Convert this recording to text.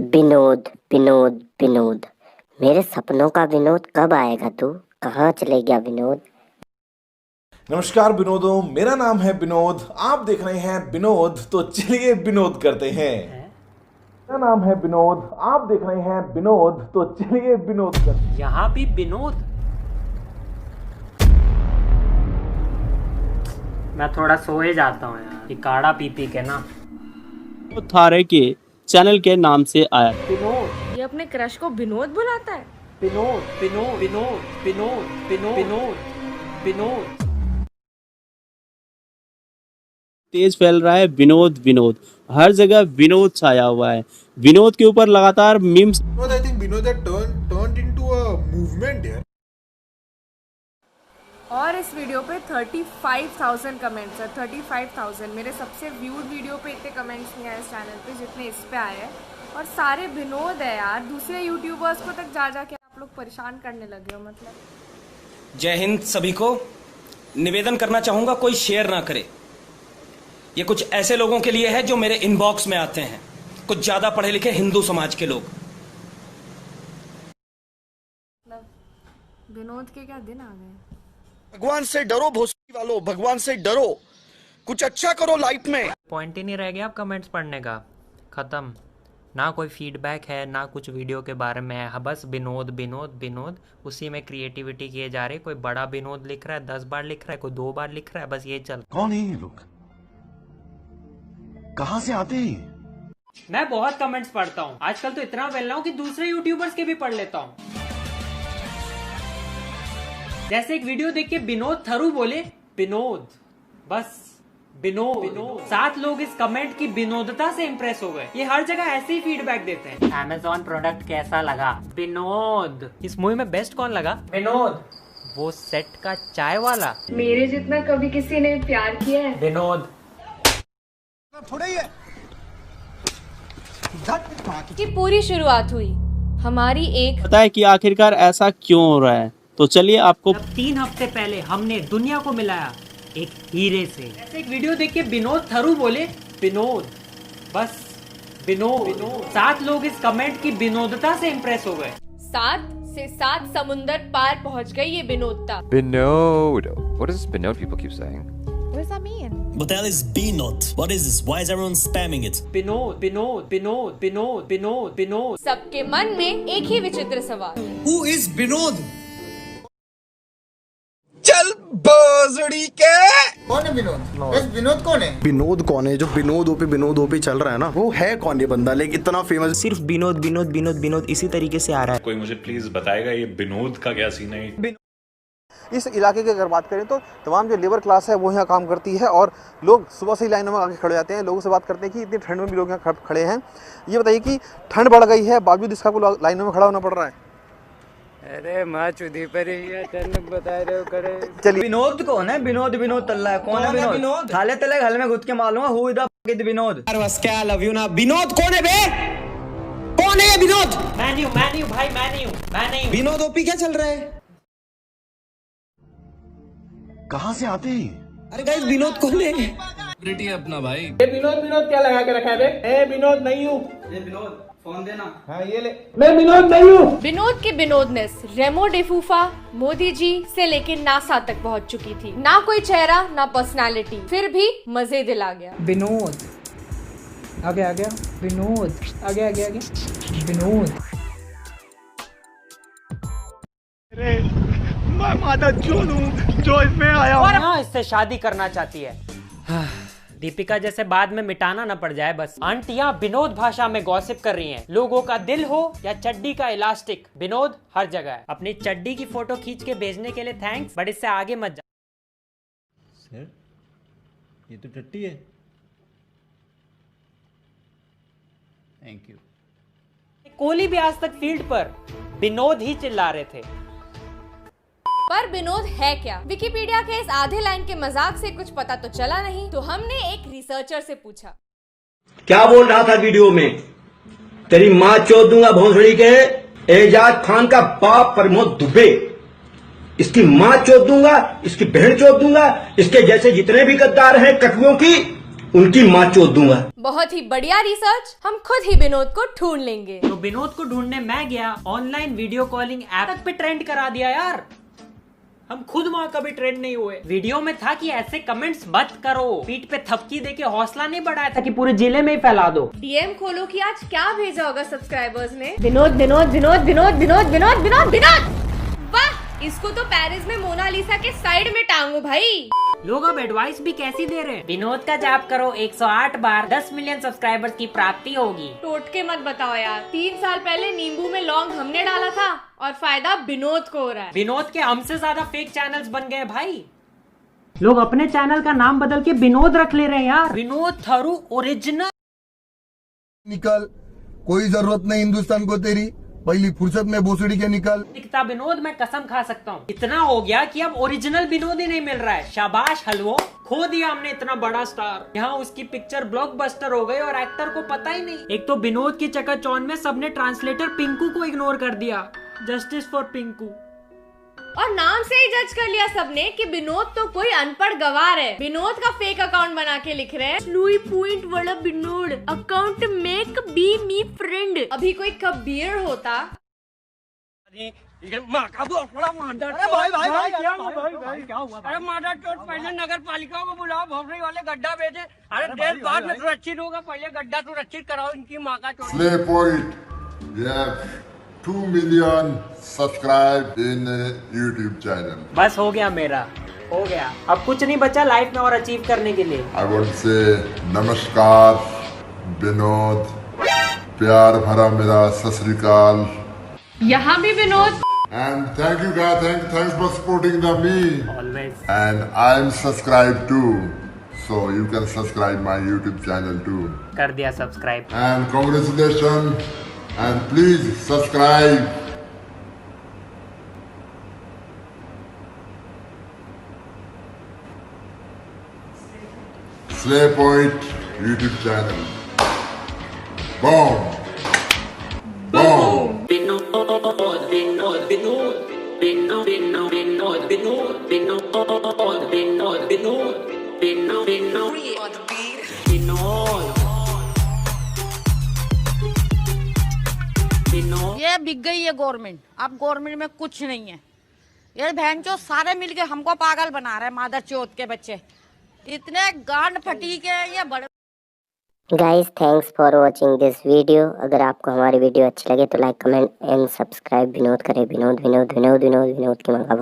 विनोद विनोद विनोद, मेरे सपनों का विनोद कब आएगा तू? कहाँ चले गया विनोद? नमस्कार विनोदों, मेरा नाम है विनोद। आप देख रहे हैं विनोद, तो चलिए विनोद करते हैं। मेरा नाम है विनोद, आप देख रहे हैं विनोद, तो चलिए विनोद करते हैं। यहाँ भी विनोद। मैं थोड़ा सोए जाता हूँ यार, ये काढ़ा पी पी के ना। वो थारे के चैनल के नाम से आया। विनोद, ये अपने क्रश को विनोद बुलाता है। विनोद विनोद विनोद विनोद विनोद विनोद विनोद। तेज फैल रहा है विनोद विनोद, हर जगह विनोद छाया हुआ है। विनोद के ऊपर लगातार memes. I think Vinod had turned into a movement here. और इस वीडियो पे 35,000 कमेंट्स है। 35,000। मेरे सबसे व्यूड वीडियो पे इतने कमेंट्स नहीं आए इस चैनल पे जितने इस पे आए हैं, और सारे विनोद है यार। दूसरे यूट्यूबर्स को तक जा जाके आप लोग परेशान करने लगे हो। मतलब जय हिंद सभी को। निवेदन करना चाहूंगा, कोई शेयर ना करे। ये कुछ ऐसे लोगों के लिए है जो मेरे इनबॉक्स में आते हैं, कुछ ज्यादा पढ़े लिखे हिंदू समाज के लोग। विनोद के क्या दिन आ गए। भगवान से डरो भोसड़ी वालों, भगवान से डरो, कुछ अच्छा करो लाइफ में। पॉइंट ही नहीं रह गया अब कमेंट्स पढ़ने का। खत्म। ना कोई फीडबैक है, ना कुछ वीडियो के बारे में है। बस विनोद विनोद विनोद, उसी में क्रिएटिविटी किए जा रही है। कोई बड़ा विनोद लिख रहा है 10 बार लिख रहा है, कोई 2 बार लिख रहा है, बस ये चल। कौन है ये लोग? कहां से आते हैं? मैं बहुत कमेंट्स पढ़ता हूँ आजकल, तो इतना वेल हूँ कि दूसरे यूट्यूबर्स के भी पढ़ लेता हूँ। जैसे एक वीडियो देख के विनोद थरू बोले विनोद, बस विनोद। 7 लोग इस कमेंट की विनोदता से इंप्रेस हो गए। ये हर जगह ऐसे ही फीडबैक देते हैं। Amazon प्रोडक्ट कैसा लगा? विनोद। इस मूवी में बेस्ट कौन लगा? विनोद। वो सेट का चाय वाला? मेरे जितना कभी किसी ने प्यार किया है? विनोद। थोड़ा ही है। की पूरी शुरुआत हुई हमारी एक। पता है कि आखिरकार ऐसा क्यों हो रहा है, तो चलिए आपको। 3 हफ्ते पहले हमने दुनिया को मिलाया एक हीरे से। ऐसे एक वीडियो देख के विनोद थरू बोले विनोद, बस विनोद। 7 लोग इस कमेंट की विनोदता से इंप्रेस हो गए। 7 से 7 समुंदर पार पहुंच गई ये विनोदता। Binod. What does Binod people keep saying? What does that mean? What the hell is Binod? What is this? Why is everyone spamming it? Vinod Vinod Vinod Vinod Vinod Vinod. सबके मन में एक ही विचित्र सवाल। Who is Binod? चल बोजड़ी के। कौन है विनोद? विनोद कौन है? विनोद कौन है? जो विनोद ओपी चल रहा है ना, वो है कौन ये बंदा? लेकिन इतना फेमस सिर्फ विनोद विनोद विनोद विनोद इसी तरीके से आ रहा है। कोई मुझे प्लीज बताएगा ये विनोद का क्या सीन है? इस इलाके की अगर बात करें तो तमाम जो लेबर क्लास है वो यहाँ काम करती है, और लोग सुबह से ही लाइनों में आके खड़े जाते हैं। लोगों से बात करते हैं कि इतनी ठंड में भी लोग यहाँ खड़े हैं। ये बताइए कि ठंड बढ़ गई है, बावजूद इसका को लाइनों में खड़ा होना पड़ रहा है। अरे माँ चुदी पर बता रहे हो करे। चलिए, विनोद कौन है? विनोद विनोद तल्ला है। कौन है विनोद? थाले तले हल में घुस के मालूम हु इज द विनोद। बस क्या लव यू ना। विनोद कौन है बे? कौन है ये विनोद? मैन्यू भाई मैन्यू। विनोद ओपी क्या चल रहा है? कहां से आते हैं? अरे गाइस विनोद कौन है? प्रिटी अपना भाई। ये विनोद क्या लगा के रखा है बे? ए विनोद नहीं हूँ। ये विनोद फोन देना। हाँ ये ले। मैं विनोद नहीं हूँ। विनोद की विनोदनेस रेमो डिफूफा, मोदी जी से लेकर नासा तक पहुंच चुकी थी। ना कोई चेहरा, ना पर्सनालिटी, फिर भी मजे दिला गया। विनोद आ गया विनोद आ गया विनोद। मैं माता चोद हूँ जो इसमें आया हूँ। और हाँ, इससे शादी करना चाहती है। दीपिका जैसे बाद में मिटाना ना पड़ जाए बस। आंटियां विनोद भाषा में गॉसिप कर रही हैं। लोगों का दिल हो या चड्डी का इलास्टिक, विनोद हर जगह है। अपनी चड्डी की फोटो खींच के भेजने के लिए थैंक्स, बट इससे आगे मत जा। सर ये तो टट्टी है। Thank you. कोहली भी आज तक फील्ड पर विनोद ही चिल्ला रहे थे। पर विनोद है क्या? विकिपीडिया के इस आधे लाइन के मजाक से कुछ पता तो चला नहीं, तो हमने एक रिसर्चर से पूछा। क्या बोल रहा था वीडियो में? तेरी माँ चोद दूंगा भोसड़ी के। एजाज खान का बाप प्रमोद दुबे, इसकी माँ चोद दूंगा, इसकी बहन चोद दूंगा, इसके जैसे जितने भी गद्दार हैं कटुओं की उनकी माँ चोद दूंगा। बहुत ही बढ़िया रिसर्च, हम खुद ही विनोद को ढूंढ लेंगे। तो विनोद को ढूंढने मैं गया, ऑनलाइन वीडियो कॉलिंग ऐप तक पे ट्रेंड करा दिया यार। हम खुद वहाँ कभी ट्रेंड नहीं हुए। वीडियो में था कि ऐसे कमेंट्स मत करो, पीठ पे थपकी देके हौसला नहीं बढ़ाया था कि पूरे जिले में ही फैला दो। डीएम खोलो कि आज क्या भेजा होगा सब्सक्राइबर्स ने। विनोद विनोद विनोद विनोद विनोद विनोद विनोद विनोद, वाह, इसको तो पेरिस में मोनालिसा के साइड में टांगो भाई। लोग अब एडवाइस भी कैसी दे रहे हैं। विनोद का जाप करो 108 बार, 10 मिलियन सब्सक्राइबर्स की प्राप्ति होगी। टोटके मत बताओ यार, 3 साल पहले नींबू में लौंग हमने डाला था और फायदा विनोद को हो रहा है। विनोद के हमसे ज्यादा फेक चैनल्स बन गए भाई। लोग अपने चैनल का नाम बदल के विनोद रख ले रहे हैं यार। विनोद थारू ओरिजिनल। निकल, कोई जरूरत नहीं हिंदुस्तान को तेरी, पहली फुर्सत में भोसड़ी के निकल। दिखता विनोद मैं कसम खा सकता हूँ। इतना हो गया कि अब ओरिजिनल विनोद ही नहीं मिल रहा है। शाबाश हलवो, खो दिया हमने इतना बड़ा स्टार। यहाँ उसकी पिक्चर ब्लॉकबस्टर हो गई और एक्टर को पता ही नहीं। एक तो विनोद की चकाचौंध में सबने ट्रांसलेटर पिंकू को इग्नोर कर दिया। Justice for Pinku. और नाम से ही जज कर लिया सबने कि विनोद तो कोई अनपढ़ गवार है। विनोद का फेक अकाउंट बना के लिख रहे हैं लुई पॉइंट वाला Vinod account make be me friend. अभी कोई कबीर होता। पहले नगर पालिका को बुलाओ, भोसड़ी वाले गड्ढा भेजे। अरे देश बाद में सुरक्षित होगा, पहले गड्ढा सुरक्षित कराओ इनकी माँ का चोट। Slay Point, we have 2 million subscribed in YouTube channel. बस हो गया मेरा, हो गया। अब कुछ नहीं बचा लाइफ में और अचीव करने के लिए। I want to say नमस्कार विनोद, प्यार भरा मेरा सत श्री अकाल। यहाँ भी Vinod. And thank you guys, thanks for supporting me. Always. And I'm subscribed too, so you can subscribe my YouTube channel too. कर दिया subscribe. And congratulations, and please subscribe. Slay Point YouTube channel. Boom. Boom. ये बिक गई है government. अब government में कुछ नहीं है। ये बहनचोद सारे मिलके हमको पागल बना रहे हैं, मादर चोद के बच्चे। इतने गांड फटी के ये बड़े। Guys thanks for watching this video. अगर आपको हमारी वीडियो अच्छी लगे तो like comment and subscribe. Vinod करे, विनोद विनोद विनोद विनोद विनोद की मंगा।